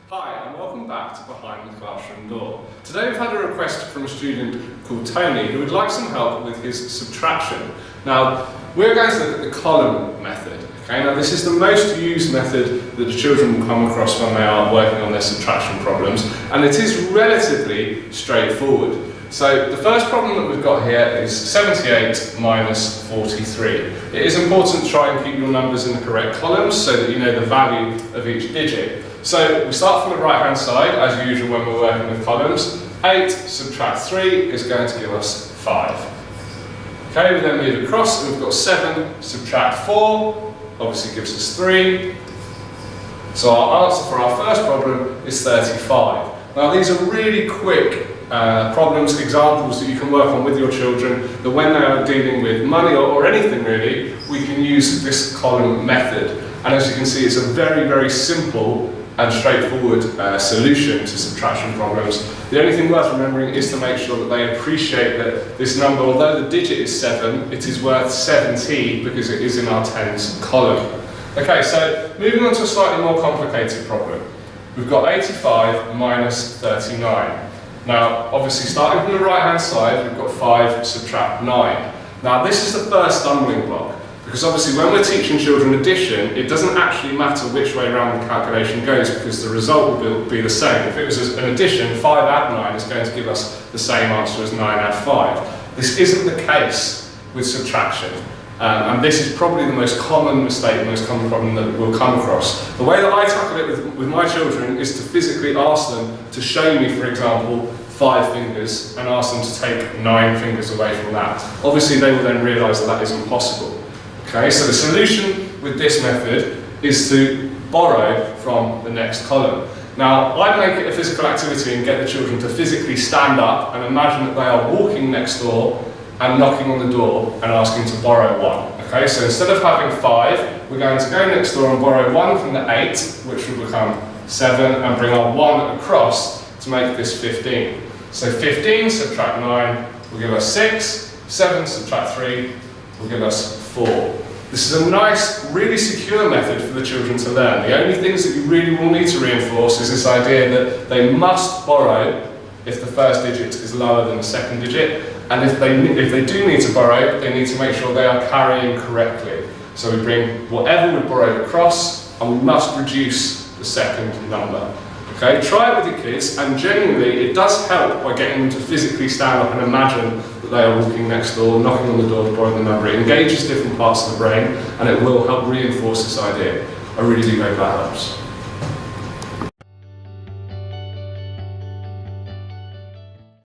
Hi and welcome back to Behind the Classroom Door. Today we've had a request from a student called Tony who would like some help with his subtraction. Now we're going to look at the column method. Okay, now this is the most used method that the children will come across when they are working on their subtraction problems, and it is relatively straightforward. So the first problem that we've got here is 78 minus 43. It is important to try and keep your numbers in the correct columns so that you know the value of each digit. So we start from the right hand side, as usual when we're working with columns. 8 subtract 3 is going to give us 5. Okay, we then move across and we've got 7 subtract 4, obviously gives us 3. So our answer for our first problem is 35. Now these are really quick problems, examples that you can work on with your children, that when they are dealing with money or anything really, we can use this column method. And as you can see, it's a very, very simple and straightforward solution to subtraction problems. The only thing worth remembering is to make sure that they appreciate that this number, although the digit is 7, it is worth 70 because it is in our tens column. Okay, so moving on to a slightly more complicated problem. We've got 85 minus 39. Now, obviously starting from the right hand side, we've got 5 subtract 9. Now this is the first stumbling block, because obviously when we're teaching children addition, it doesn't actually matter which way around the calculation goes, because the result will be the same. If it was an addition, 5 add 9 is going to give us the same answer as 9 add 5. This isn't the case with subtraction. And this is probably the most common mistake, the most common problem that we'll come across. The way that I tackle it with my children is to physically ask them to show me, for example, 5 fingers and ask them to take 9 fingers away from that. Obviously they will then realise that that isn't possible. Okay, so the solution with this method is to borrow from the next column. Now, I'd make it a physical activity and get the children to physically stand up and imagine that they are walking next door and knocking on the door and asking to borrow 1. Okay, so instead of having 5, we're going to go next door and borrow 1 from the 8, which will become 7, and bring our 1 across to make this 15. So 15 subtract 9 will give us 6, 7 subtract 3 will give us 4. This is a nice, really secure method for the children to learn. The only things that you really will need to reinforce is this idea that they must borrow if the first digit is lower than the second digit. And if they do need to borrow, they need to make sure they are carrying correctly. So we bring whatever we borrowed across, and we must reduce the second number. Okay, try it with your kids, and genuinely it does help by getting them to physically stand up and imagine that they are walking next door, knocking on the door to borrow the number. It engages different parts of the brain, and it will help reinforce this idea. I really do hope that helps.